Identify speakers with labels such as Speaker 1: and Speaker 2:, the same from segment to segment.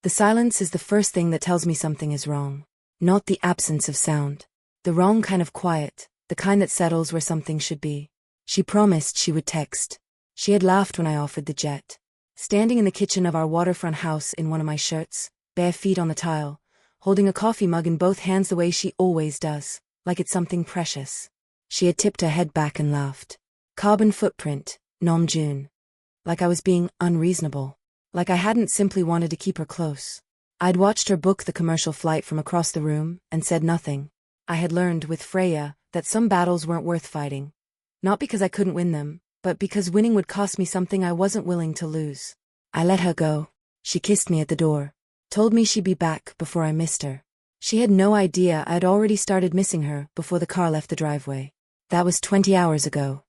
Speaker 1: The silence is the first thing that tells me something is wrong. Not the absence of sound. The wrong kind of quiet, the kind that settles where something should be. She promised she would text. She had laughed when I offered the jet. Standing in the kitchen of our waterfront house in one of my shirts, bare feet on the tile, holding a coffee mug in both hands the way she always does, like it's something precious. She had tipped her head back and laughed. Carbon footprint, Nam-jun. Like I was being unreasonable. Like I hadn't simply wanted to keep her close. I'd watched her book the commercial flight from across the room and said nothing. I had learned with Freya that some battles weren't worth fighting. Not because I couldn't win them, but because winning would cost me something I wasn't willing to lose. I let her go. She kissed me at the door. Told me she'd be back before I missed her. She had no idea I'd already started missing her before the car left the driveway. That was 20 hours ago.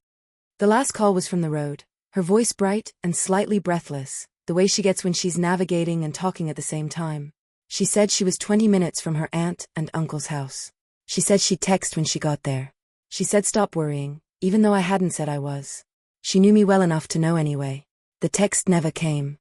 Speaker 1: The last call was from the road, her voice bright and slightly breathless, the way she gets when she's navigating and talking at the same time. She said she was 20 minutes from her aunt and uncle's house. She said she'd text when she got there. She said stop worrying, even though I hadn't said I was. She knew me well enough to know anyway. The text never came.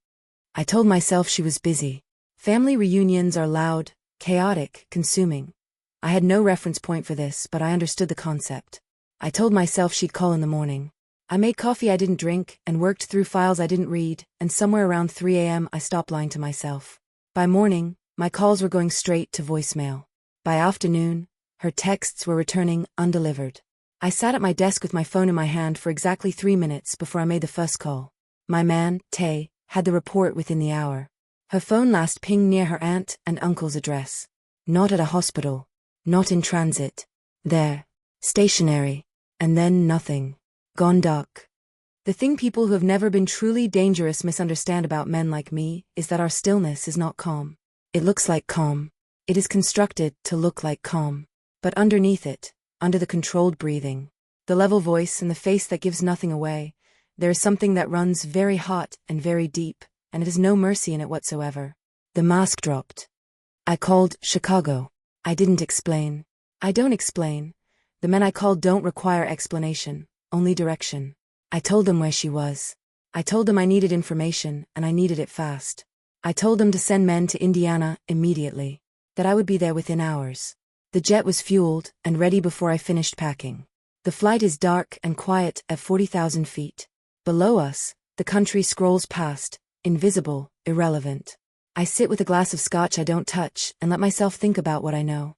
Speaker 1: I told myself she was busy. Family reunions are loud, chaotic, consuming. I had no reference point for this, but I understood the concept. I told myself she'd call in the morning. I made coffee I didn't drink and worked through files I didn't read, and somewhere around 3 a.m. I stopped lying to myself. By morning, my calls were going straight to voicemail. By afternoon, her texts were returning undelivered. I sat at my desk with my phone in my hand for exactly 3 minutes before I made the first call. My man, Tay, had the report within the hour. Her phone last pinged near her aunt and uncle's address. Not at a hospital. Not in transit. There. Stationary. And then nothing. Gone dark. The thing people who have never been truly dangerous misunderstand about men like me is that our stillness is not calm. It looks like calm. It is constructed to look like calm. But underneath it, under the controlled breathing, the level voice and the face that gives nothing away, there is something that runs very hot and very deep, and it has no mercy in it whatsoever. The mask dropped. I called Chicago. I didn't explain. I don't explain. The men I called don't require explanation, only direction. I told them where she was. I told them I needed information, and I needed it fast. I told them to send men to Indiana immediately. That I would be there within hours. The jet was fueled and ready before I finished packing. The flight is dark and quiet at 40,000 feet. Below us, the country scrolls past, invisible, irrelevant. I sit with a glass of scotch I don't touch and let myself think about what I know.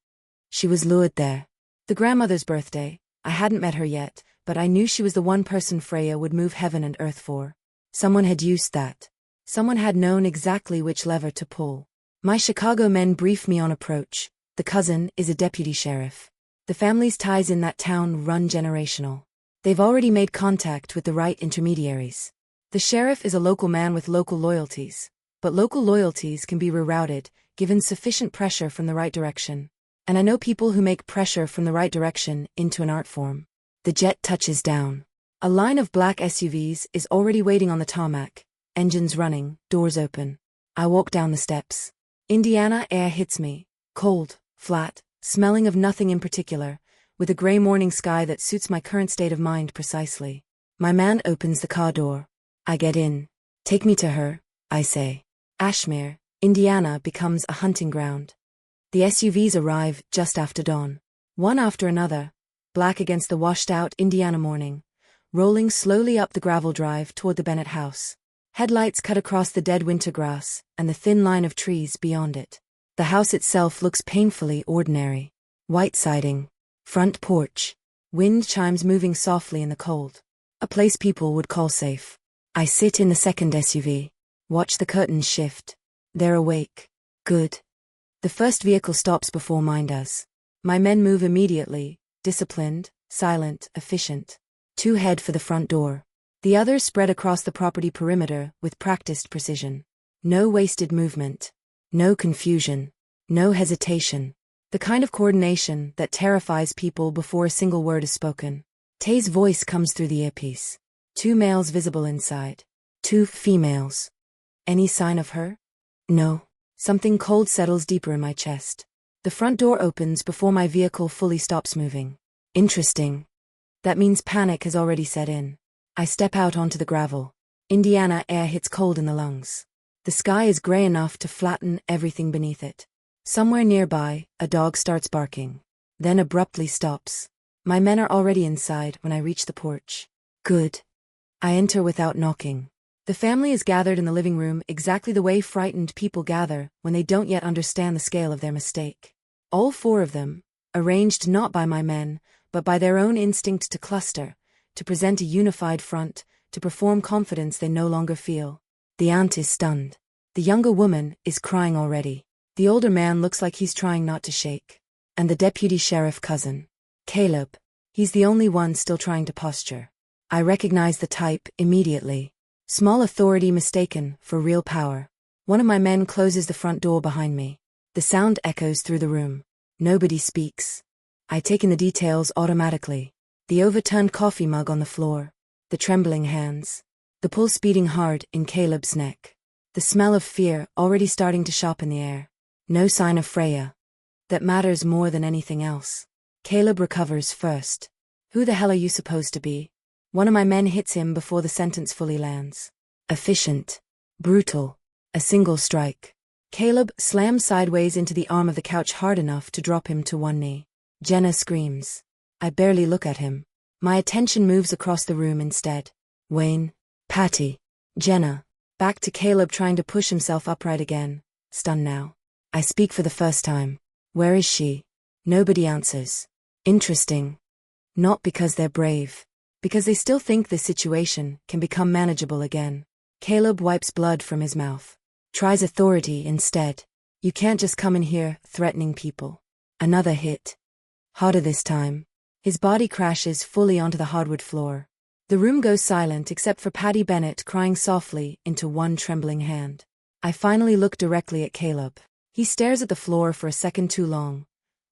Speaker 1: She was lured there. The grandmother's birthday. I hadn't met her yet, but I knew she was the one person Freya would move heaven and earth for. Someone had used that. Someone had known exactly which lever to pull. My Chicago men briefed me on approach. The cousin is a deputy sheriff. The family's ties in that town run generational. They've already made contact with the right intermediaries. The sheriff is a local man with local loyalties. But local loyalties can be rerouted, given sufficient pressure from the right direction. And I know people who make pressure from the right direction into an art form. The jet touches down. A line of black SUVs is already waiting on the tarmac. Engines running, doors open. I walk down the steps. Indiana air hits me. Cold, flat, smelling of nothing in particular, with a gray morning sky that suits my current state of mind precisely. My man opens the car door. I get in. Take me to her, I say. Ashmere, Indiana becomes a hunting ground. The SUVs arrive just after dawn. One after another, black against the washed-out Indiana morning, rolling slowly up the gravel drive toward the Bennett house. Headlights cut across the dead winter grass and the thin line of trees beyond it. The house itself looks painfully ordinary. White siding. Front porch. Wind chimes moving softly in the cold. A place people would call safe. I sit in the second SUV. Watch the curtains shift. They're awake. Good. The first vehicle stops before mine does. My men move immediately, disciplined, silent, efficient. 2 head for the front door. The others spread across the property perimeter with practiced precision. No wasted movement. No confusion. No hesitation. The kind of coordination that terrifies people before a single word is spoken. Tay's voice comes through the earpiece. 2 males visible inside. 2 females. Any sign of her? No. Something cold settles deeper in my chest. The front door opens before my vehicle fully stops moving. Interesting. That means panic has already set in. I step out onto the gravel. Indiana air hits cold in the lungs. The sky is gray enough to flatten everything beneath it. Somewhere nearby, a dog starts barking. Then abruptly stops. My men are already inside when I reach the porch. Good. I enter without knocking. The family is gathered in the living room exactly the way frightened people gather when they don't yet understand the scale of their mistake. All four of them, arranged not by my men, but by their own instinct to cluster, to present a unified front, to perform confidence they no longer feel. The aunt is stunned. The younger woman is crying already. The older man looks like he's trying not to shake. And the deputy sheriff cousin, Caleb, he's the only one still trying to posture. I recognize the type immediately. Small authority mistaken for real power. One of my men closes the front door behind me. The sound echoes through the room. Nobody speaks. I take in the details automatically. The overturned coffee mug on the floor. The trembling hands. The pulse beating hard in Caleb's neck. The smell of fear already starting to shop in the air. No sign of Freya. That matters more than anything else. Caleb recovers first. Who the hell are you supposed to be? One of my men hits him before the sentence fully lands. Efficient. Brutal. A single strike. Caleb slams sideways into the arm of the couch hard enough to drop him to one knee. Jenna screams. I barely look at him. My attention moves across the room instead. Wayne. Patty. Jenna. Back to Caleb trying to push himself upright again. Stunned now. I speak for the first time. Where is she? Nobody answers. Interesting. Not because they're brave. Because they still think this situation can become manageable again. Caleb wipes blood from his mouth. Tries authority instead. You can't just come in here threatening people. Another hit. Harder this time. His body crashes fully onto the hardwood floor. The room goes silent except for Freya Bennett crying softly into one trembling hand. I finally look directly at Caleb. He stares at the floor for a second too long,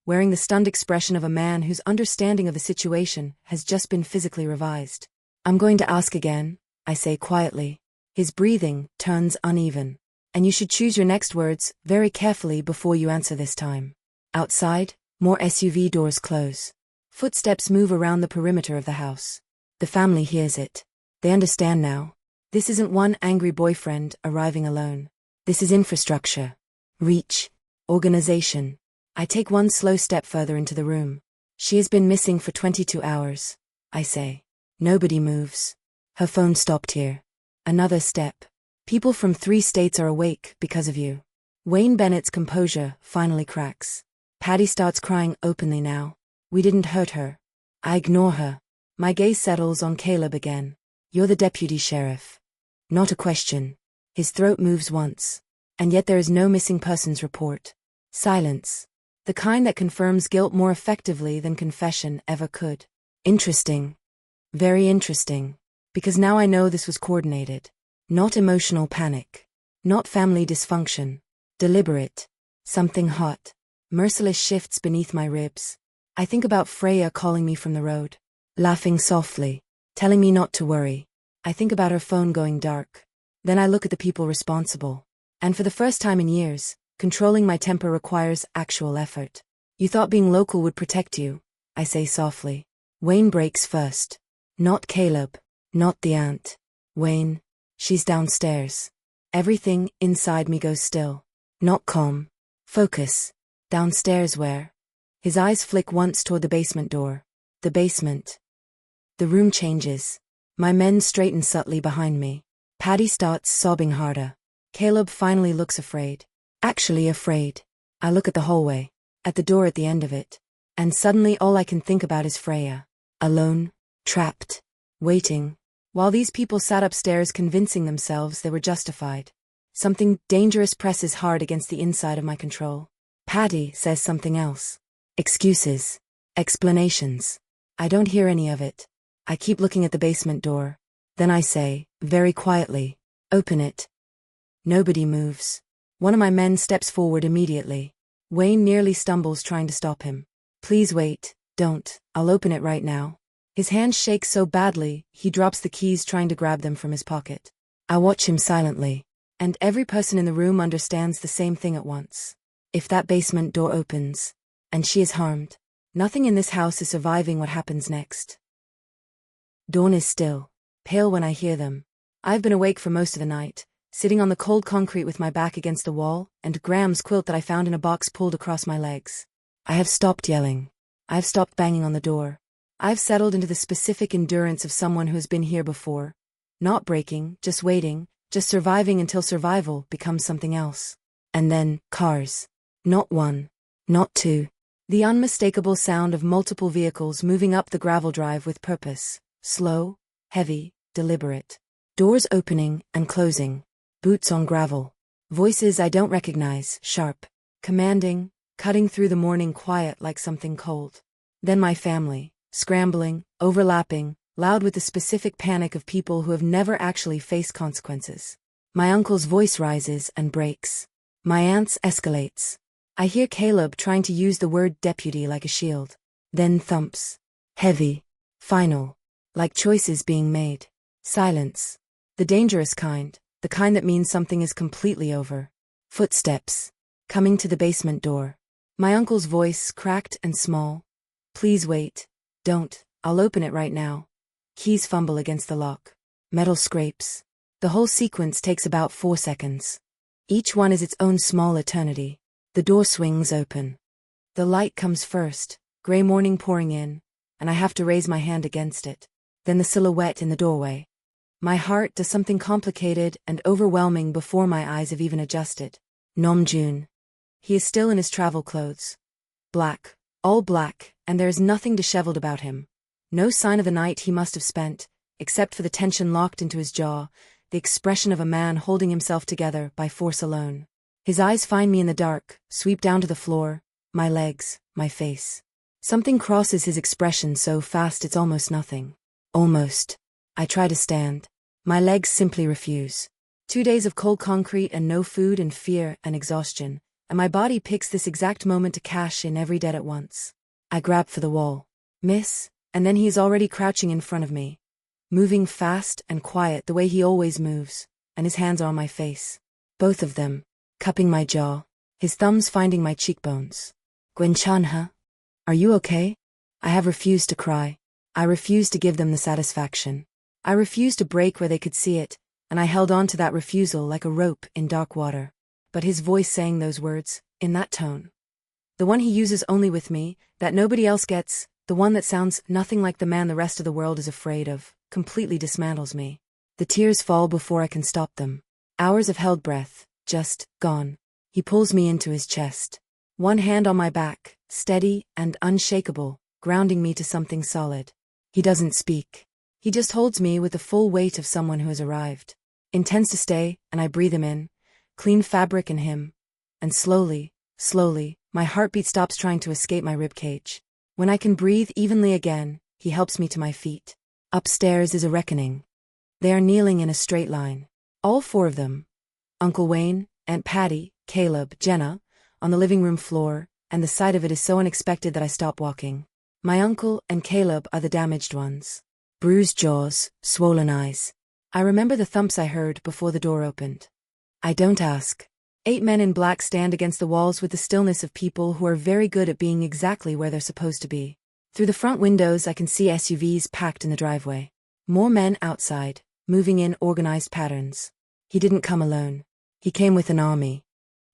Speaker 1: wearing the stunned expression of a man whose understanding of the situation has just been physically revised. I'm going to ask again, I say quietly. His breathing turns uneven. And you should choose your next words very carefully before you answer this time. Outside, more SUV doors close. Footsteps move around the perimeter of the house. The family hears it. They understand now. This isn't one angry boyfriend arriving alone. This is infrastructure. Reach. Organization. I take one slow step further into the room. She has been missing for 22 hours. I say. Nobody moves. Her phone stopped here. Another step. People from 3 states are awake because of you. Wayne Bennett's composure finally cracks. Patty starts crying openly now. We didn't hurt her. I ignore her. My gaze settles on Caleb again. You're the deputy sheriff. Not a question. His throat moves once. And yet there is no missing persons report. Silence. The kind that confirms guilt more effectively than confession ever could. Interesting. Very interesting. Because now I know this was coordinated. Not emotional panic. Not family dysfunction. Deliberate. Something hot. Merciless shifts beneath my ribs. I think about Freya calling me from the road. Laughing softly. Telling me not to worry. I think about her phone going dark. Then I look at the people responsible. And for the first time in years, controlling my temper requires actual effort. You thought being local would protect you, I say softly. Wayne breaks first. Not Caleb. Not the aunt. Wayne. She's downstairs. Everything inside me goes still. Not calm. Focus. Downstairs where? His eyes flick once toward the basement door. The basement. The room changes. My men straighten subtly behind me. Patty starts sobbing harder. Caleb finally looks afraid. Actually afraid. I look at the hallway. At the door at the end of it. And suddenly all I can think about is Freya. Alone. Trapped. Waiting. While these people sat upstairs convincing themselves they were justified. Something dangerous presses hard against the inside of my control. Patty says something else. Excuses. Explanations. I don't hear any of it. I keep looking at the basement door. Then I say, very quietly, open it. Nobody moves. One of my men steps forward immediately. Wayne nearly stumbles trying to stop him. Please wait, don't, I'll open it right now. His hand shakes so badly, he drops the keys trying to grab them from his pocket. I watch him silently. And every person in the room understands the same thing at once. If that basement door opens, and she is harmed, nothing in this house is surviving what happens next. Dawn is still, pale when I hear them. I've been awake for most of the night, sitting on the cold concrete with my back against the wall, and Graham's quilt that I found in a box pulled across my legs. I have stopped yelling. I have stopped banging on the door. I've settled into the specific endurance of someone who has been here before. Not breaking, just waiting, just surviving until survival becomes something else. And then, cars. Not one. Not two. The unmistakable sound of multiple vehicles moving up the gravel drive with purpose. Slow, heavy, deliberate. Doors opening and closing. Boots on gravel. Voices I don't recognize, sharp, commanding, cutting through the morning quiet like something cold. Then my family, scrambling, overlapping, loud with the specific panic of people who have never actually faced consequences. My uncle's voice rises and breaks. My aunt's escalates. I hear Caleb trying to use the word deputy like a shield. Then thumps. Heavy. Final. Like choices being made. Silence. The dangerous kind. The kind that means something is completely over. Footsteps. Coming to the basement door. My uncle's voice, cracked and small. Please wait. Don't. I'll open it right now. Keys fumble against the lock. Metal scrapes. The whole sequence takes about 4 seconds. Each one is its own small eternity. The door swings open. The light comes first, gray morning pouring in, and I have to raise my hand against it. Then the silhouette in the doorway. My heart does something complicated and overwhelming before my eyes have even adjusted. Nam-jun. He is still in his travel clothes. Black. All black, and there is nothing disheveled about him. No sign of the night he must have spent, except for the tension locked into his jaw, the expression of a man holding himself together by force alone. His eyes find me in the dark, sweep down to the floor, my legs, my face. Something crosses his expression so fast it's almost nothing. Almost. I try to stand. My legs simply refuse. 2 days of cold concrete and no food and fear and exhaustion, and my body picks this exact moment to cash in every debt at once. I grab for the wall. Miss, and then he is already crouching in front of me. Moving fast and quiet the way he always moves, and his hands are on my face. Both of them, cupping my jaw, his thumbs finding my cheekbones. Gwen-chan, huh? Are you okay? I have refused to cry. I refused to give them the satisfaction. I refused to break where they could see it, and I held on to that refusal like a rope in dark water. But his voice saying those words, in that tone. The one he uses only with me, that nobody else gets, the one that sounds nothing like the man the rest of the world is afraid of, completely dismantles me. The tears fall before I can stop them. Hours of held breath, just gone. He pulls me into his chest. One hand on my back, steady and unshakable, grounding me to something solid. He doesn't speak. He just holds me with the full weight of someone who has arrived. Intends to stay, and I breathe him in. Clean fabric in him. And slowly, slowly, my heartbeat stops trying to escape my ribcage. When I can breathe evenly again, he helps me to my feet. Upstairs is a reckoning. They are kneeling in a straight line. All 4 of them. Uncle Wayne, Aunt Patty, Caleb, Jenna, on the living room floor, and the sight of it is so unexpected that I stop walking. My uncle and Caleb are the damaged ones. Bruised jaws, swollen eyes. I remember the thumps I heard before the door opened. I don't ask. 8 men in black stand against the walls with the stillness of people who are very good at being exactly where they're supposed to be. Through the front windows I can see SUVs packed in the driveway. More men outside, moving in organized patterns. He didn't come alone. He came with an army.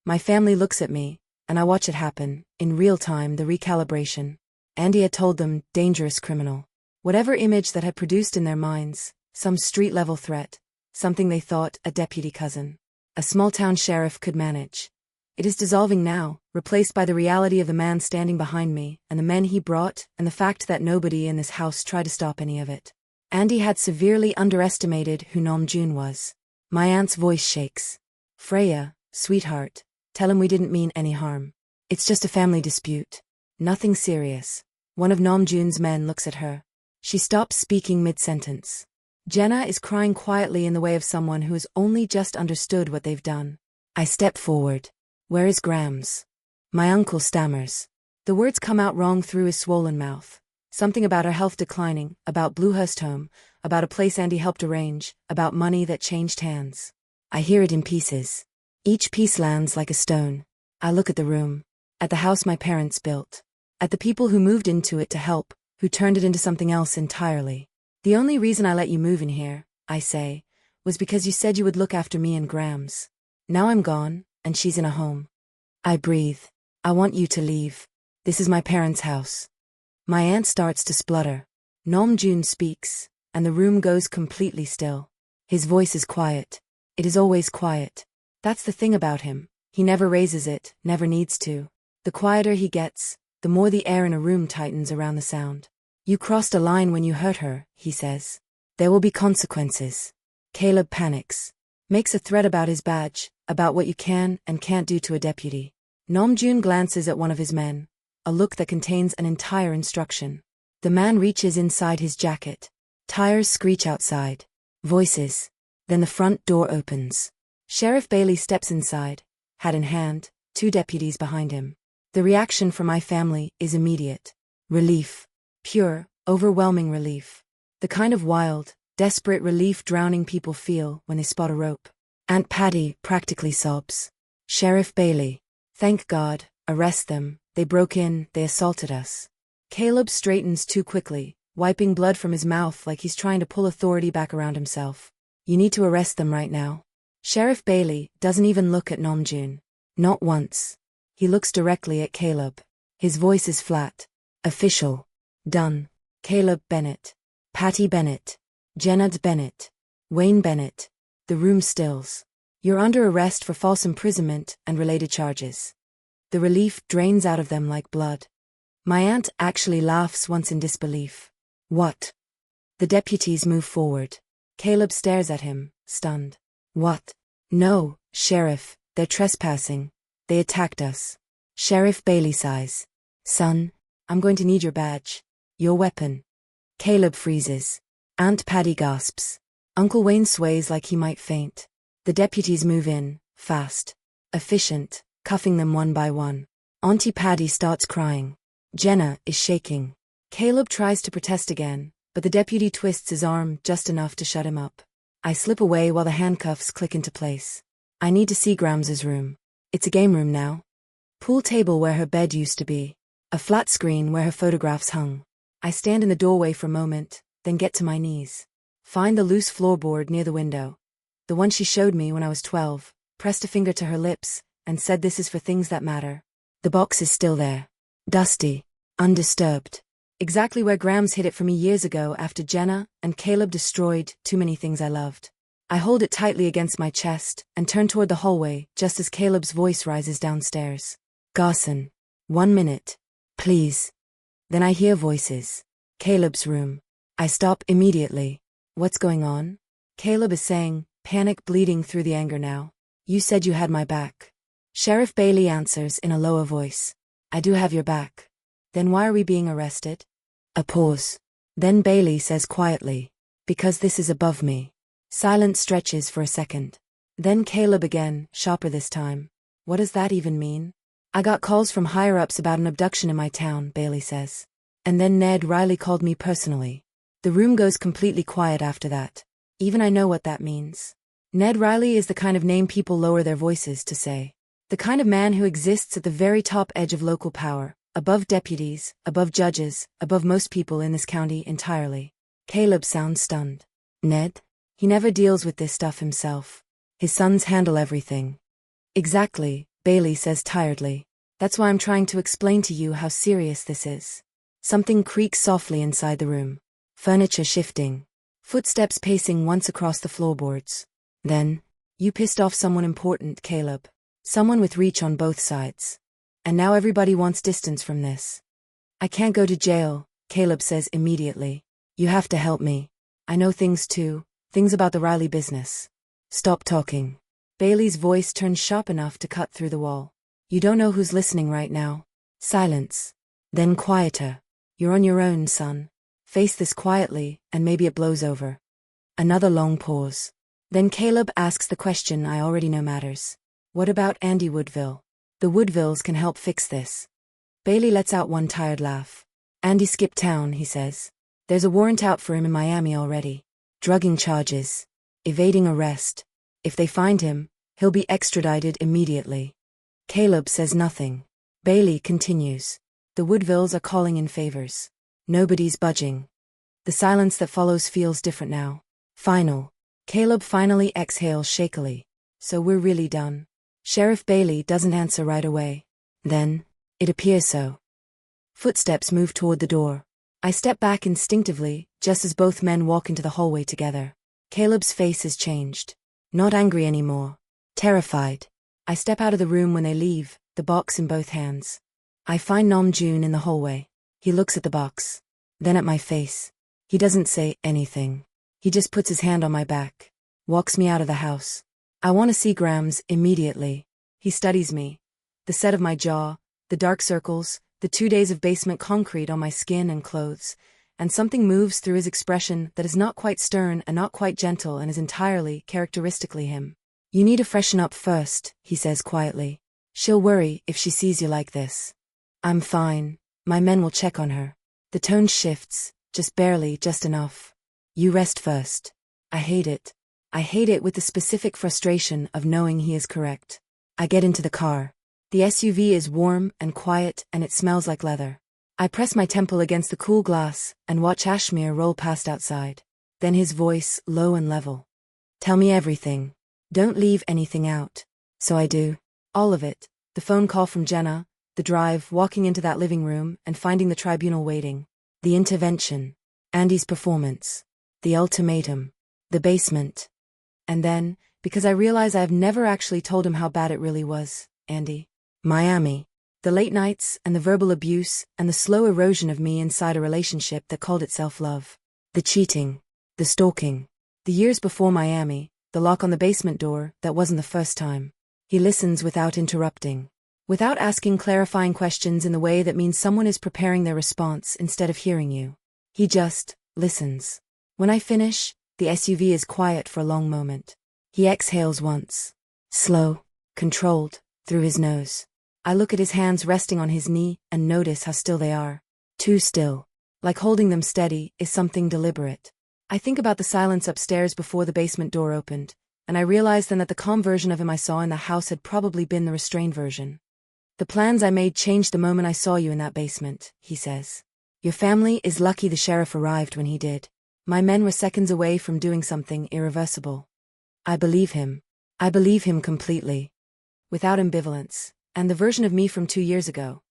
Speaker 1: My family looks at me, and I watch it happen, in real time, the recalibration. Andy had told them, dangerous criminal. Whatever image that had produced in their minds, some street-level threat, something they thought a deputy cousin, a small-town sheriff could manage. It is dissolving now, replaced by the reality of the man standing behind me, and the men he brought, and the fact that nobody in this house tried to stop any of it. Andy had severely underestimated who Nam-jun was. My aunt's voice shakes. Freya, sweetheart, tell him we didn't mean any harm. It's just a family dispute. Nothing serious. One of Nam-jun's men looks at her. She stops speaking mid-sentence. Jenna is crying quietly in the way of someone who has only just understood what they've done. I step forward. Where is Grams? My uncle stammers. The words come out wrong through his swollen mouth. Something about her health declining, about Bluehurst home, about a place Andy helped arrange, about money that changed hands. I hear it in pieces. Each piece lands like a stone. I look at the room. At the house my parents built. At the people who moved into it to help, who turned it into something else entirely. The only reason I let you move in here, I say, was because you said you would look after me and Grams. Now I'm gone, and she's in a home. I breathe. I want you to leave. This is my parents' house. My aunt starts to splutter. Nam-jun speaks, and the room goes completely still. His voice is quiet. It is always quiet. That's the thing about him. He never raises it, never needs to. The quieter he gets, the more the air in a room tightens around the sound. You crossed a line when you hurt her, he says. There will be consequences. Caleb panics. Makes a threat about his badge, about what you can and can't do to a deputy. Nam-jun glances at one of his men. A look that contains an entire instruction. The man reaches inside his jacket. Tires screech outside. Voices. Then the front door opens. Sheriff Bailey steps inside, hat in hand, 2 deputies behind him. The reaction from my family is immediate. Relief. Pure, overwhelming relief. The kind of wild, desperate relief drowning people feel when they spot a rope. Aunt Patty practically sobs. Sheriff Bailey. Thank God, arrest them, they broke in, they assaulted us. Caleb straightens too quickly, wiping blood from his mouth like he's trying to pull authority back around himself. You need to arrest them right now. Sheriff Bailey doesn't even look at Nam-jun. Not once. He looks directly at Caleb. His voice is flat. Official. Done. Caleb Bennett. Patty Bennett. Jenna Bennett. Wayne Bennett. The room stills. You're under arrest for false imprisonment and related charges. The relief drains out of them like blood. My aunt actually laughs once in disbelief. What? The deputies move forward. Caleb stares at him, stunned. What? No, Sheriff, they're trespassing. They attacked us. Sheriff Bailey sighs. Son, I'm going to need your badge. Your weapon. Caleb freezes. Aunt Patty gasps. Uncle Wayne sways like he might faint. The deputies move in, fast. Efficient, cuffing them one by one. Auntie Patty starts crying. Jenna is shaking. Caleb tries to protest again, but the deputy twists his arm just enough to shut him up. I slip away while the handcuffs click into place. I need to see Grams's room. It's a game room now. Pool table where her bed used to be. A flat screen where her photographs hung. I stand in the doorway for a moment, then get to my knees. Find the loose floorboard near the window. The one she showed me when I was 12, pressed a finger to her lips, and said this is for things that matter. The box is still there. Dusty. Undisturbed. Exactly where Grams hid it for me years ago after Jenna and Caleb destroyed too many things I loved. I hold it tightly against my chest and turn toward the hallway just as Caleb's voice rises downstairs. Garson. 1 minute. Please. Then I hear voices. Caleb's room. I stop immediately. What's going on? Caleb is saying, panic bleeding through the anger now. You said you had my back. Sheriff Bailey answers in a lower voice. I do have your back. Then why are we being arrested? A pause. Then Bailey says quietly, because this is above me. Silence stretches for a second. Then Caleb again, sharper this time. What does that even mean? I got calls from higher-ups about an abduction in my town, Bailey says. And then Ned Riley called me personally. The room goes completely quiet after that. Even I know what that means. Ned Riley is the kind of name people lower their voices to say. The kind of man who exists at the very top edge of local power, above deputies, above judges, above most people in this county entirely. Caleb sounds stunned. Ned? He never deals with this stuff himself. His sons handle everything. Exactly, Bailey says tiredly. That's why I'm trying to explain to you how serious this is. Something creaks softly inside the room. Furniture shifting. Footsteps pacing once across the floorboards. Then, you pissed off someone important, Caleb. Someone with reach on both sides. And now everybody wants distance from this. I can't go to jail, Caleb says immediately. You have to help me. I know things too, things about the Riley business. Stop talking. Bailey's voice turns sharp enough to cut through the wall. You don't know who's listening right now. Silence. Then quieter. You're on your own, son. Face this quietly, and maybe it blows over. Another long pause. Then Caleb asks the question I already know matters. What about Andy Woodville? The Woodvilles can help fix this. Bailey lets out one tired laugh. Andy skipped town, he says. There's a warrant out for him in Miami already. Drugging charges. Evading arrest. If they find him, he'll be extradited immediately. Caleb says nothing. Bailey continues. The Woodvilles are calling in favors. Nobody's budging. The silence that follows feels different now. Final. Caleb finally exhales shakily. So we're really done. Sheriff Bailey doesn't answer right away. Then, it appears so. Footsteps move toward the door. I step back instinctively, just as both men walk into the hallway together. Caleb's face has changed. Not angry anymore. Terrified. I step out of the room when they leave, the box in both hands. I find Nam-jun in the hallway. He looks at the box. Then at my face. He doesn't say anything. He just puts his hand on my back. Walks me out of the house. I want to see Grams immediately. He studies me. The set of my jaw, the dark circles, the 2 days of basement concrete on my skin and clothes, and something moves through his expression that is not quite stern and not quite gentle and is entirely, characteristically him. You need to freshen up first, he says quietly. She'll worry if she sees you like this. I'm fine. My men will check on her. The tone shifts, just barely, just enough. You rest first. I hate it. I hate it with the specific frustration of knowing he is correct. I get into the car. The SUV is warm and quiet and it smells like leather. I press my temple against the cool glass and watch Ashmere roll past outside. Then his voice, low and level. Tell me everything. Don't leave anything out. So I do. All of it. The phone call from Jenna, the drive, walking into that living room and finding the tribunal waiting. The intervention. Andy's performance. The ultimatum. The basement. And then, because I realize I have never actually told him how bad it really was, Andy. Miami. The late nights and the verbal abuse and the slow erosion of me inside a relationship that called itself love. The cheating. The stalking. The years before Miami, the lock on the basement door, that wasn't the first time. He listens without interrupting. Without asking clarifying questions in the way that means someone is preparing their response instead of hearing you. He just listens. When I finish, the SUV is quiet for a long moment. He exhales once. Slow, controlled, through his nose. I look at his hands resting on his knee and notice how still they are. Too still. Like holding them steady is something deliberate. I think about the silence upstairs before the basement door opened, and I realize then that the calm version of him I saw in the house had probably been the restrained version. The plans I made changed the moment I saw you in that basement, he says. Your family is lucky the sheriff arrived when he did. My men were seconds away from doing something irreversible. I believe him. I believe him completely. Without ambivalence. And the version of me from 2 years ago,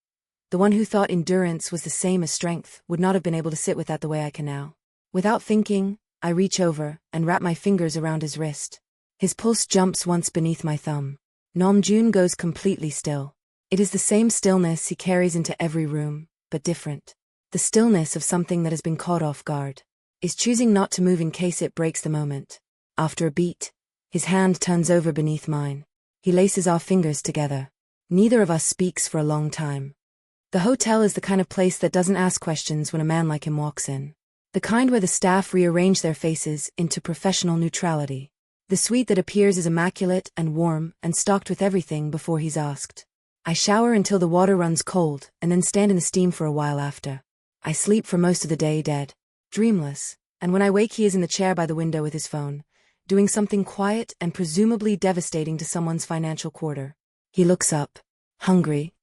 Speaker 1: the one who thought endurance was the same as strength, would not have been able to sit with that the way I can now. Without thinking, I reach over and wrap my fingers around his wrist. His pulse jumps once beneath my thumb. Nam-jun goes completely still. It is the same stillness he carries into every room, but different. The stillness of something that has been caught off guard. Is choosing not to move in case it breaks the moment. After a beat, his hand turns over beneath mine. He laces our fingers together. Neither of us speaks for a long time. The hotel is the kind of place that doesn't ask questions when a man like him walks in. The kind where the staff rearrange their faces into professional neutrality. The suite that appears as immaculate and warm and stocked with everything before he's asked. I shower until the water runs cold and then stand in the steam for a while after. I sleep for most of the day dead, dreamless, and when I wake he is in the chair by the window with his phone, doing something quiet and presumably devastating to someone's financial quarter. He looks up, hungry.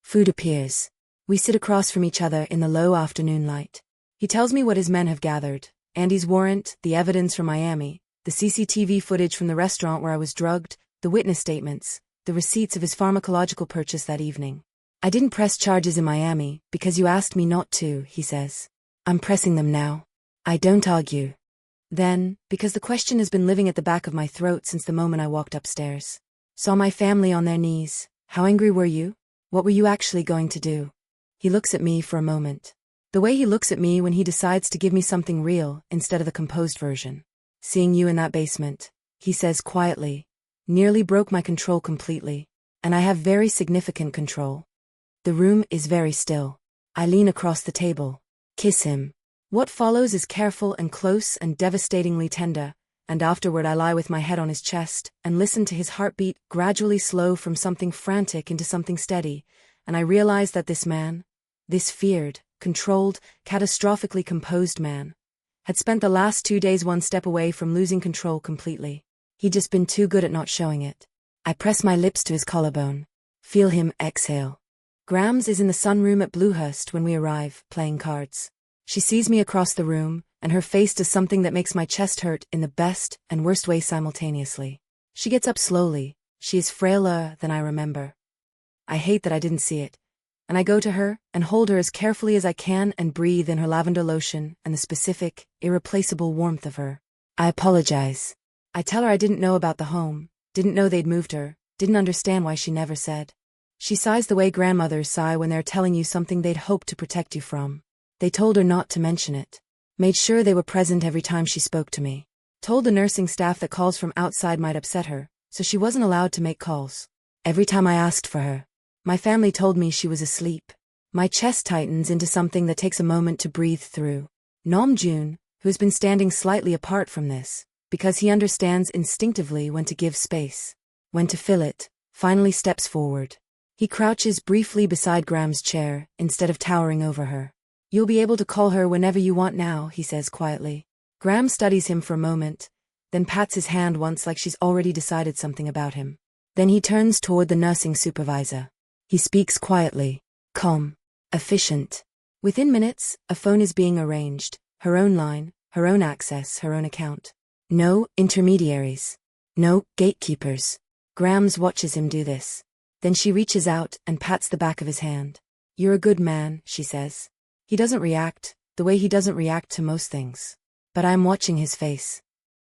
Speaker 1: Food appears. We sit across from each other in the low afternoon light. He tells me what his men have gathered. Andy's warrant, the evidence from Miami, the CCTV footage from the restaurant where I was drugged, the witness statements, the receipts of his pharmacological purchase that evening. I didn't press charges in Miami because you asked me not to, he says. I'm pressing them now. I don't argue. Then, because the question has been living at the back of my throat since the moment I walked upstairs. Saw my family on their knees. How angry were you? What were you actually going to do? He looks at me for a moment. The way he looks at me when he decides to give me something real instead of the composed version. Seeing you in that basement, he says quietly, nearly broke my control completely. And I have very significant control. The room is very still. I lean across the table. Kiss him. What follows is careful and close and devastatingly tender. And afterward I lie with my head on his chest and listen to his heartbeat gradually slow from something frantic into something steady, and I realize that this man, this feared, controlled, catastrophically composed man, had spent the last 2 days one step away from losing control completely. He'd just been too good at not showing it. I press my lips to his collarbone. Feel him exhale. Grams is in the sunroom at Bluehurst when we arrive, playing cards. She sees me across the room, and her face does something that makes my chest hurt in the best and worst way simultaneously. She gets up slowly. She is frailer than I remember. I hate that I didn't see it. And I go to her and hold her as carefully as I can and breathe in her lavender lotion and the specific, irreplaceable warmth of her. I apologize. I tell her I didn't know about the home, didn't know they'd moved her, didn't understand why she never said. She sighs the way grandmothers sigh when they're telling you something they'd hoped to protect you from. They told her not to mention it. Made sure they were present every time she spoke to me. Told the nursing staff that calls from outside might upset her, so she wasn't allowed to make calls. Every time I asked for her, my family told me she was asleep. My chest tightens into something that takes a moment to breathe through. Nam-jun, who has been standing slightly apart from this, because he understands instinctively when to give space, when to fill it, finally steps forward. He crouches briefly beside Graham's chair, instead of towering over her. You'll be able to call her whenever you want now, he says quietly. Graham studies him for a moment, then pats his hand once like she's already decided something about him. Then he turns toward the nursing supervisor. He speaks quietly, calm, efficient. Within minutes, a phone is being arranged, her own line, her own access, her own account. No intermediaries. No gatekeepers. Grams watches him do this. Then she reaches out and pats the back of his hand. You're a good man, she says. He doesn't react, the way he doesn't react to most things. But I'm watching his face.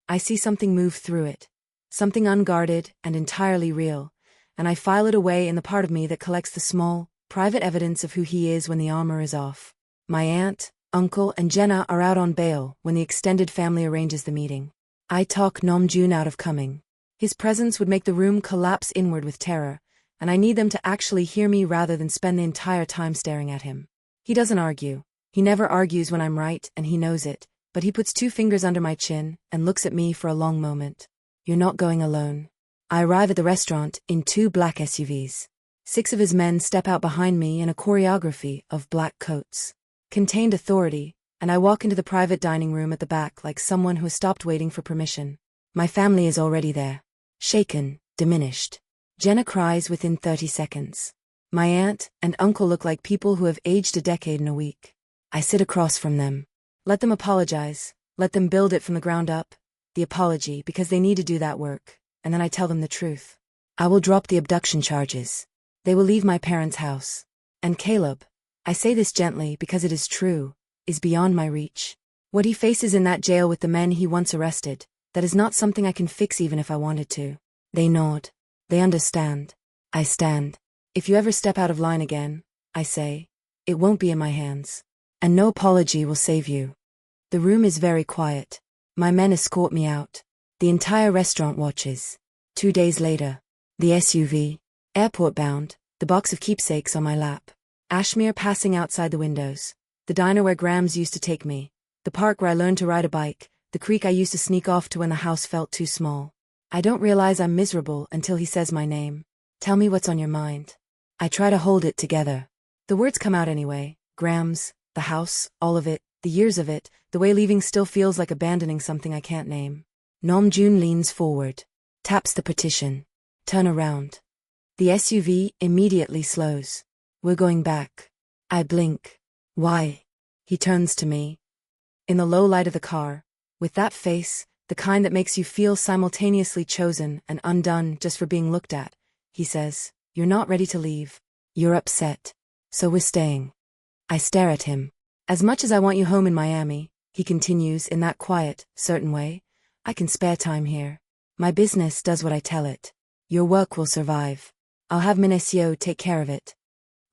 Speaker 1: I see something move through it. Something unguarded and entirely real. And I file it away in the part of me that collects the small, private evidence of who he is when the armor is off. My aunt, uncle, and Jenna are out on bail when the extended family arranges the meeting. I talk Nam-jun out of coming. His presence would make the room collapse inward with terror, and I need them to actually hear me rather than spend the entire time staring at him. He doesn't argue. He never argues when I'm right, and he knows it, but he puts 2 fingers under my chin and looks at me for a long moment. You're not going alone. I arrive at the restaurant in 2 black SUVs. 6 of his men step out behind me in a choreography of black coats. Contained authority, and I walk into the private dining room at the back like someone who has stopped waiting for permission. My family is already there. Shaken, diminished. Jenna cries within 30 seconds. My aunt and uncle look like people who have aged a decade in a week. I sit across from them. Let them apologize. Let them build it from the ground up. The apology, because they need to do that work. And then I tell them the truth. I will drop the abduction charges. They will leave my parents' house. And Caleb, I say this gently because it is true, is beyond my reach. What he faces in that jail with the men he once arrested, that is not something I can fix even if I wanted to. They nod. They understand. I stand. If you ever step out of line again, I say, it won't be in my hands. And no apology will save you. The room is very quiet. My men escort me out. The entire restaurant watches. 2 days later. The SUV. Airport bound, the box of keepsakes on my lap. Ashmere passing outside the windows. The diner where Grams used to take me. The park where I learned to ride a bike. The creek I used to sneak off to when the house felt too small. I don't realize I'm miserable until he says my name. Tell me what's on your mind. I try to hold it together. The words come out anyway. Grams, the house, all of it, the years of it, the way leaving still feels like abandoning something I can't name. Nam-jun leans forward. Taps the partition. Turn around. The SUV immediately slows. We're going back. I blink. Why? He turns to me. In the low light of the car, with that face, the kind that makes you feel simultaneously chosen and undone just for being looked at, he says, you're not ready to leave. You're upset. So we're staying. I stare at him. As much as I want you home in Miami, he continues in that quiet, certain way, I can spare time here. My business does what I tell it. Your work will survive. I'll have Minesio take care of it.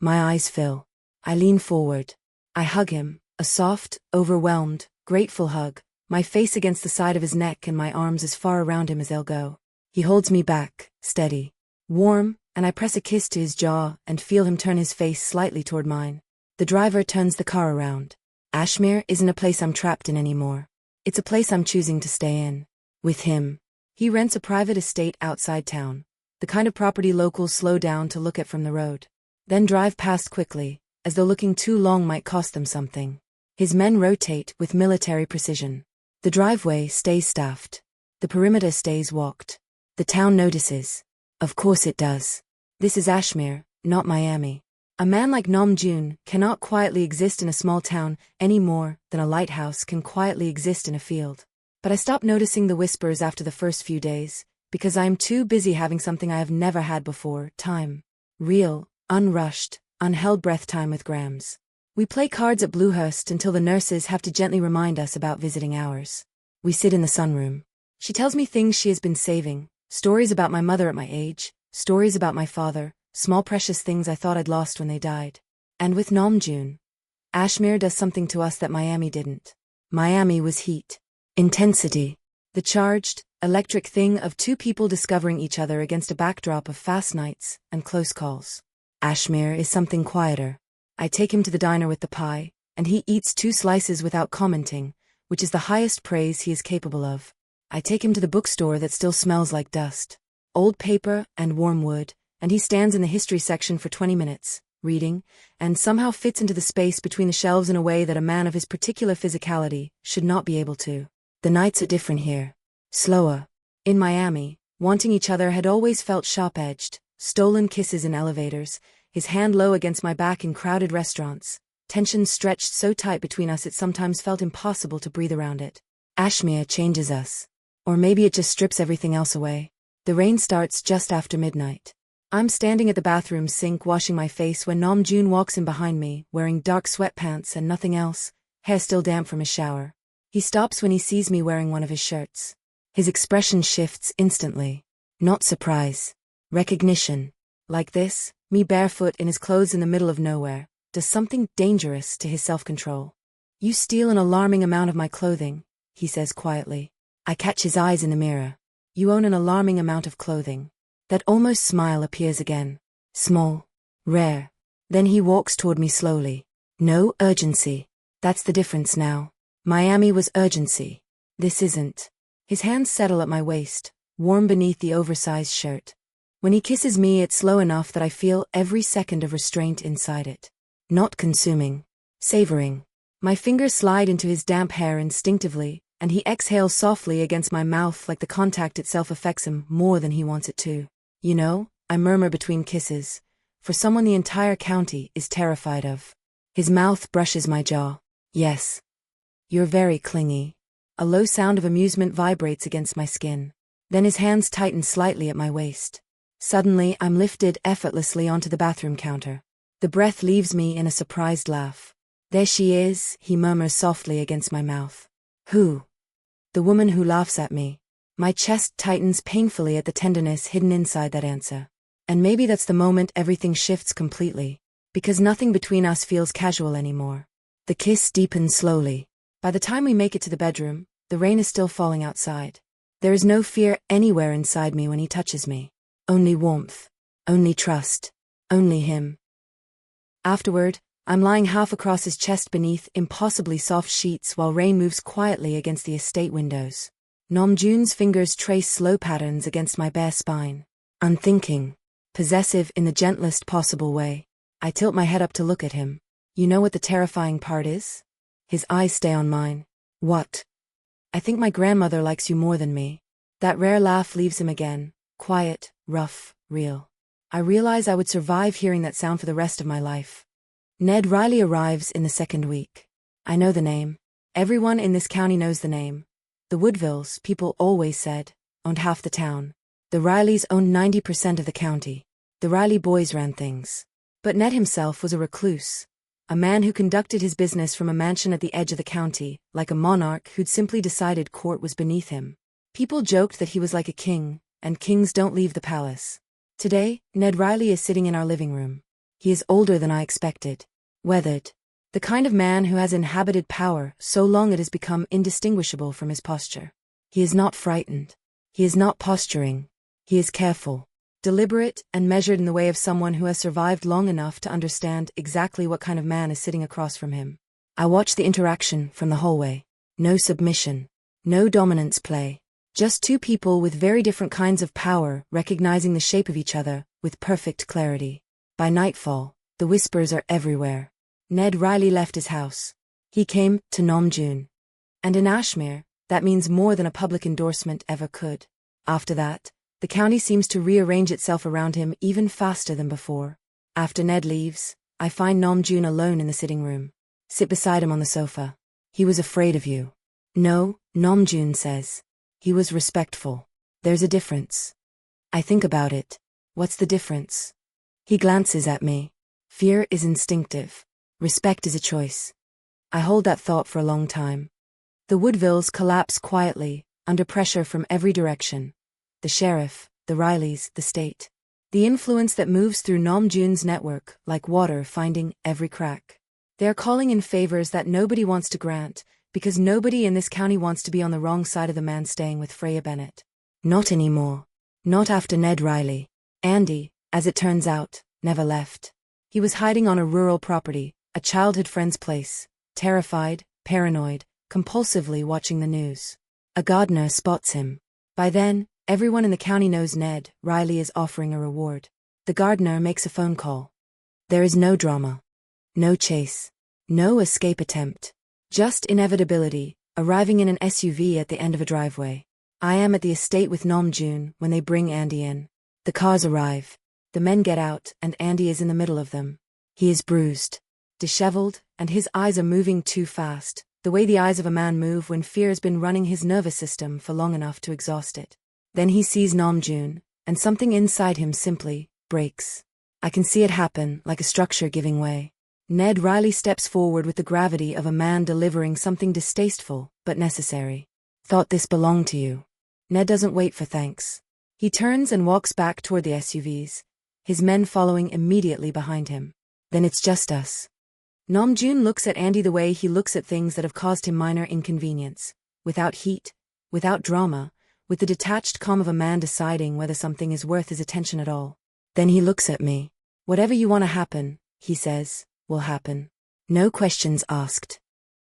Speaker 1: My eyes fill. I lean forward. I hug him, a soft, overwhelmed, grateful hug, my face against the side of his neck and my arms as far around him as they'll go. He holds me back, steady, warm, and I press a kiss to his jaw and feel him turn his face slightly toward mine. The driver turns the car around. Ashmere isn't a place I'm trapped in anymore. It's a place I'm choosing to stay in. With him. He rents a private estate outside town. The kind of property locals slow down to look at from the road. Then drive past quickly, as though looking too long might cost them something. His men rotate with military precision. The driveway stays staffed. The perimeter stays walked. The town notices. Of course it does. This is Ashmere, not Miami. A man like Nam-jun cannot quietly exist in a small town any more than a lighthouse can quietly exist in a field. But I stopped noticing the whispers after the first few days, because I am too busy having something I have never had before, time. Real, unrushed, unheld breath time with Grams. We play cards at Bluehurst until the nurses have to gently remind us about visiting hours. We sit in the sunroom. She tells me things she has been saving, stories about my mother at my age, stories about my father, small precious things I thought I'd lost when they died. And with Nam-jun, Ashmere does something to us that Miami didn't. Miami was heat. Intensity. The charged, electric thing of two people discovering each other against a backdrop of fast nights and close calls. Ashmere is something quieter. I take him to the diner with the pie, and he eats 2 slices without commenting, which is the highest praise he is capable of. I take him to the bookstore that still smells like dust, old paper and warm wood, and he stands in the history section for 20 minutes, reading, and somehow fits into the space between the shelves in a way that a man of his particular physicality should not be able to. The nights are different here. Slower. In Miami, wanting each other had always felt sharp-edged, stolen kisses in elevators, his hand low against my back in crowded restaurants, tension stretched so tight between us it sometimes felt impossible to breathe around it. Ashmere changes us. Or maybe it just strips everything else away. The rain starts just after midnight. I'm standing at the bathroom sink washing my face when Nam-jun walks in behind me, wearing dark sweatpants and nothing else, hair still damp from his shower. He stops when he sees me wearing one of his shirts. His expression shifts instantly. Not surprise. Recognition. Like this, me barefoot in his clothes in the middle of nowhere, does something dangerous to his self-control. You steal an alarming amount of my clothing, he says quietly. I catch his eyes in the mirror. You own an alarming amount of clothing. That almost smile appears again. Small. Rare. Then he walks toward me slowly. No urgency. That's the difference now. Miami was urgency. This isn't. His hands settle at my waist, warm beneath the oversized shirt. When he kisses me, it's slow enough that I feel every second of restraint inside it. Not consuming. Savoring. My fingers slide into his damp hair instinctively, and he exhales softly against my mouth like the contact itself affects him more than he wants it to. You know, I murmur between kisses, for someone the entire county is terrified of. His mouth brushes my jaw. Yes. You're very clingy. A low sound of amusement vibrates against my skin. Then his hands tighten slightly at my waist. Suddenly, I'm lifted effortlessly onto the bathroom counter. The breath leaves me in a surprised laugh. There she is, he murmurs softly against my mouth. Who? The woman who laughs at me. My chest tightens painfully at the tenderness hidden inside that answer. And maybe that's the moment everything shifts completely, because nothing between us feels casual anymore. The kiss deepens slowly. By the time we make it to the bedroom, the rain is still falling outside. There is no fear anywhere inside me when he touches me. Only warmth. Only trust. Only him. Afterward, I'm lying half across his chest beneath impossibly soft sheets while rain moves quietly against the estate windows. Nam-jun's fingers trace slow patterns against my bare spine. Unthinking. Possessive in the gentlest possible way. I tilt my head up to look at him. You know what the terrifying part is? His eyes stay on mine. What? I think my grandmother likes you more than me. That rare laugh leaves him again. Quiet, rough, real. I realize I would survive hearing that sound for the rest of my life. Ned Riley arrives in the second week. I know the name. Everyone in this county knows the name. The Woodvilles, people always said, owned half the town. The Rileys owned 90% of the county. The Riley boys ran things. But Ned himself was a recluse. A man who conducted his business from a mansion at the edge of the county, like a monarch who'd simply decided court was beneath him. People joked that he was like a king, and kings don't leave the palace. Today, Ned Riley is sitting in our living room. He is older than I expected. Weathered. The kind of man who has inhabited power so long it has become indistinguishable from his posture. He is not frightened. He is not posturing. He is careful, deliberate, and measured in the way of someone who has survived long enough to understand exactly what kind of man is sitting across from him. I watch the interaction from the hallway. No submission. No dominance play. Just two people with very different kinds of power recognizing the shape of each other with perfect clarity. By nightfall, the whispers are everywhere. Ned Riley left his house. He came to Nam-jun. And in Ashmere, that means more than a public endorsement ever could. After that, the county seems to rearrange itself around him even faster than before. After Ned leaves, I find Nam-jun alone in the sitting room. Sit beside him on the sofa. He was afraid of you. No, Nam-jun says. He was respectful. There's a difference. I think about it. What's the difference? He glances at me. Fear is instinctive. Respect is a choice. I hold that thought for a long time. The Woodvilles collapse quietly, under pressure from every direction. The sheriff, the Rileys, the state. The influence that moves through Nam-jun's network, like water finding every crack. They are calling in favors that nobody wants to grant, because nobody in this county wants to be on the wrong side of the man staying with Freya Bennett. Not anymore. Not after Ned Riley. Andy, as it turns out, never left. He was hiding on a rural property, a childhood friend's place, terrified, paranoid, compulsively watching the news. A gardener spots him. By then, everyone in the county knows Ned Riley is offering a reward. The gardener makes a phone call. There is no drama. No chase. No escape attempt. Just inevitability, arriving in an SUV at the end of a driveway. I am at the estate with Nam-jun when they bring Andy in. The cars arrive. The men get out and Andy is in the middle of them. He is bruised, disheveled, and his eyes are moving too fast, the way the eyes of a man move when fear has been running his nervous system for long enough to exhaust it. Then he sees Nam-jun, and something inside him simply breaks. I can see it happen, like a structure giving way. Ned Riley steps forward with the gravity of a man delivering something distasteful, but necessary. Thought this belonged to you. Ned doesn't wait for thanks. He turns and walks back toward the SUVs, his men following immediately behind him. Then it's just us. Nam-jun looks at Andy the way he looks at things that have caused him minor inconvenience. Without heat, without drama, with the detached calm of a man deciding whether something is worth his attention at all. Then he looks at me. Whatever you want to happen, he says, will happen. No questions asked.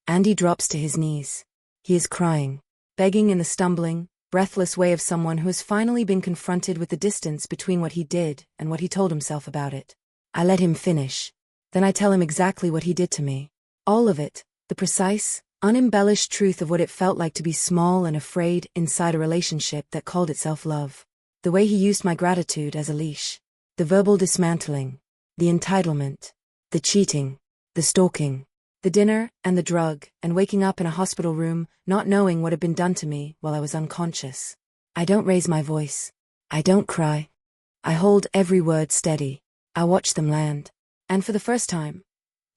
Speaker 1: Andy drops to his knees. He is crying, begging in the stumbling, breathless way of someone who has finally been confronted with the distance between what he did and what he told himself about it. I let him finish. Then I tell him exactly what he did to me. All of it, the precise, unembellished truth of what it felt like to be small and afraid inside a relationship that called itself love. The way he used my gratitude as a leash. The verbal dismantling. The entitlement. The cheating. The stalking. The dinner and the drug, and waking up in a hospital room, not knowing what had been done to me while I was unconscious. I don't raise my voice. I don't cry. I hold every word steady. I watch them land. And for the first time.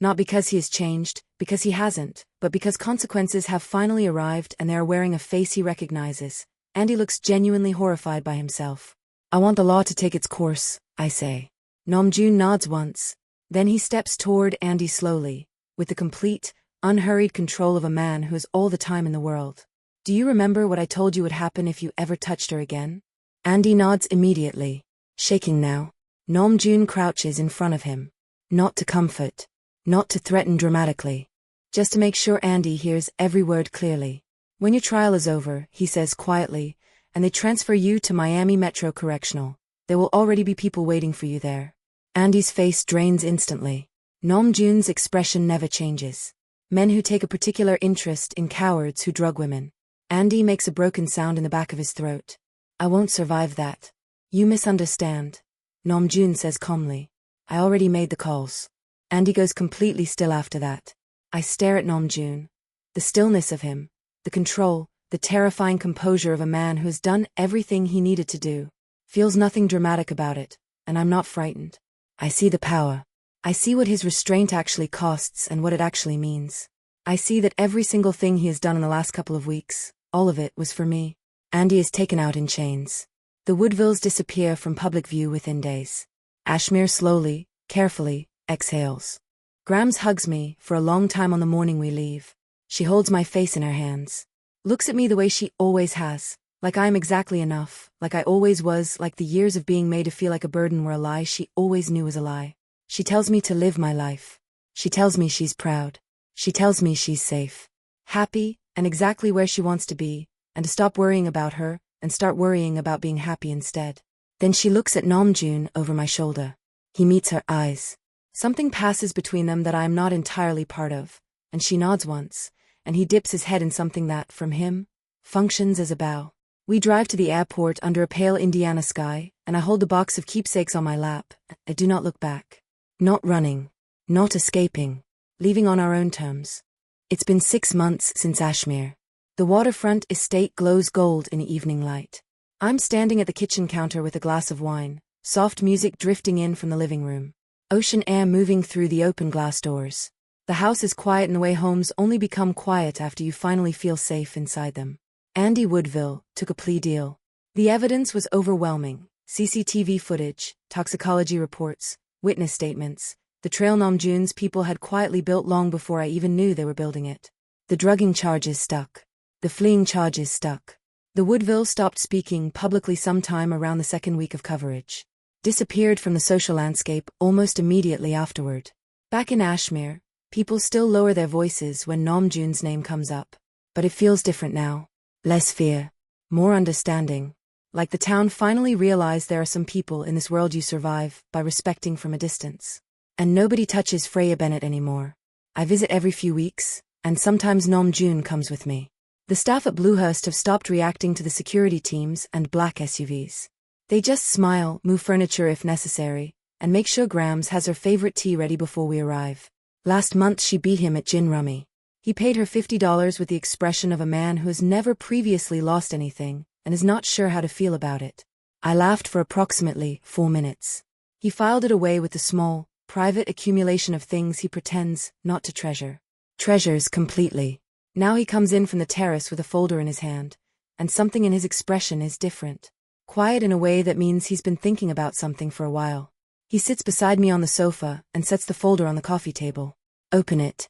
Speaker 1: Not because he has changed, because he hasn't, but because consequences have finally arrived and they are wearing a face he recognizes. Andy looks genuinely horrified by himself. I want the law to take its course, I say. Nam-jun nods once. Then he steps toward Andy slowly, with the complete, unhurried control of a man who has all the time in the world. Do you remember what I told you would happen if you ever touched her again? Andy nods immediately. Shaking now. Nam-jun crouches in front of him. Not to comfort. Not to threaten dramatically. Just to make sure Andy hears every word clearly. When your trial is over, he says quietly, and they transfer you to Miami Metro Correctional, there will already be people waiting for you there. Andy's face drains instantly. Nam-jun's expression never changes. Men who take a particular interest in cowards who drug women. Andy makes a broken sound in the back of his throat. I won't survive that. You misunderstand. Nam-jun says calmly. I already made the calls. Andy goes completely still after that. I stare at Nam-jun. The stillness of him. The control, the terrifying composure of a man who has done everything he needed to do. Feels nothing dramatic about it, and I'm not frightened. I see the power. I see what his restraint actually costs and what it actually means. I see that every single thing he has done in the last couple of weeks, all of it was for me. Andy is taken out in chains. The Woodvilles disappear from public view within days. Ashmere slowly, carefully, exhales. Grams hugs me for a long time on the morning we leave. She holds my face in her hands. Looks at me the way she always has. Like I am exactly enough, like I always was, like the years of being made to feel like a burden were a lie she always knew was a lie. She tells me to live my life. She tells me she's proud. She tells me she's safe. Happy, and exactly where she wants to be, and to stop worrying about her, and start worrying about being happy instead. Then she looks at Nam-jun over my shoulder. He meets her eyes. Something passes between them that I am not entirely part of, and she nods once, and he dips his head in something that, from him, functions as a bow. We drive to the airport under a pale Indiana sky, and I hold the box of keepsakes on my lap. I do not look back. Not running. Not escaping. Leaving on our own terms. It's been 6 months since Ashmere. The waterfront estate glows gold in the evening light. I'm standing at the kitchen counter with a glass of wine, soft music drifting in from the living room. Ocean air moving through the open glass doors. The house is quiet in the way homes only become quiet after you finally feel safe inside them. Andy Woodville took a plea deal. The evidence was overwhelming. CCTV footage, toxicology reports, witness statements. The trail Nam-jun's people had quietly built long before I even knew they were building it. The drugging charges stuck. The fleeing charges stuck. The Woodville stopped speaking publicly sometime around the second week of coverage. Disappeared from the social landscape almost immediately afterward. Back in Ashmere, people still lower their voices when Nam-jun's name comes up. But it feels different now. Less fear. More understanding. Like the town finally realized there are some people in this world you survive by respecting from a distance. And nobody touches Freya Bennett anymore. I visit every few weeks, and sometimes Nam-jun comes with me. The staff at Bluehurst have stopped reacting to the security teams and black SUVs. They just smile, move furniture if necessary, and make sure Grams has her favorite tea ready before we arrive. Last month she beat him at gin rummy. He paid her $50 with the expression of a man who has never previously lost anything and is not sure how to feel about it. I laughed for approximately 4 minutes. He filed it away with the small, private accumulation of things he pretends not to treasure. Treasures completely. Now he comes in from the terrace with a folder in his hand, and something in his expression is different. Quiet in a way that means he's been thinking about something for a while. He sits beside me on the sofa and sets the folder on the coffee table. Open it.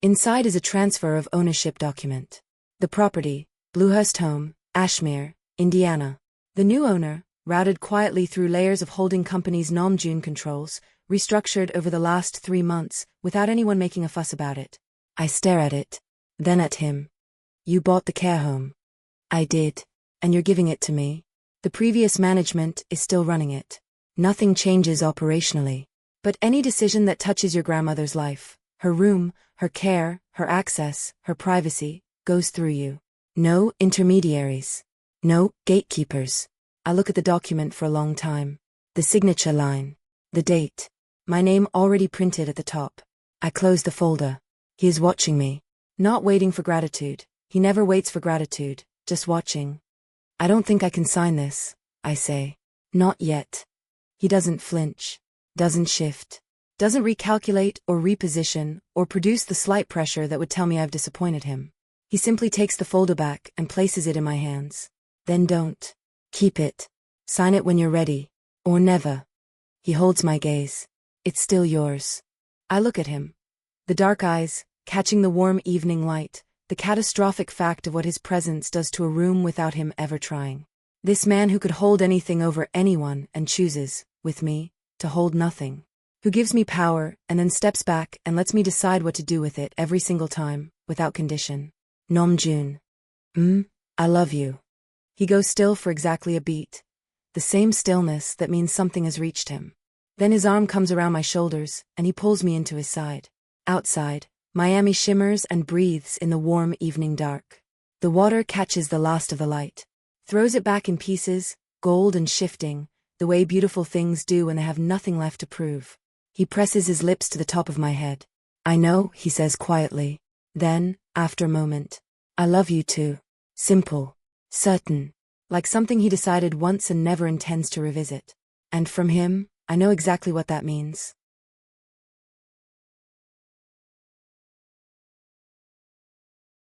Speaker 1: Inside is a transfer of ownership document. The property, Bluehurst Home, Ashmere, Indiana. The new owner, routed quietly through layers of holding companies Nam-jun controls, restructured over the last 3 months, without anyone making a fuss about it. I stare at it. Then at him. You bought the care home. I did. And you're giving it to me. The previous management is still running it. Nothing changes operationally. But any decision that touches your grandmother's life, her room, her care, her access, her privacy, goes through you. No intermediaries. No gatekeepers. I look at the document for a long time. The signature line. The date. My name already printed at the top. I close the folder. He is watching me. Not waiting for gratitude. He never waits for gratitude, just watching. I don't think I can sign this, I say. Not yet. He doesn't flinch. Doesn't shift. Doesn't recalculate or reposition or produce the slight pressure that would tell me I've disappointed him. He simply takes the folder back and places it in my hands. Then don't. Keep it. Sign it when you're ready. Or never. He holds my gaze. It's still yours. I look at him. The dark eyes, catching the warm evening light, the catastrophic fact of what his presence does to a room without him ever trying. This man who could hold anything over anyone and chooses, with me, to hold nothing. Who gives me power and then steps back and lets me decide what to do with it every single time, without condition. Nam-jun. I love you. He goes still for exactly a beat. The same stillness that means something has reached him. Then his arm comes around my shoulders, and he pulls me into his side. Outside, Miami shimmers and breathes in the warm evening dark. The water catches the last of the light. Throws it back in pieces, gold and shifting, the way beautiful things do when they have nothing left to prove. He presses his lips to the top of my head. I know, he says quietly. Then, after a moment, I love you too. Simple. Certain. Like something he decided once and never intends to revisit. And from him, I know exactly what that means.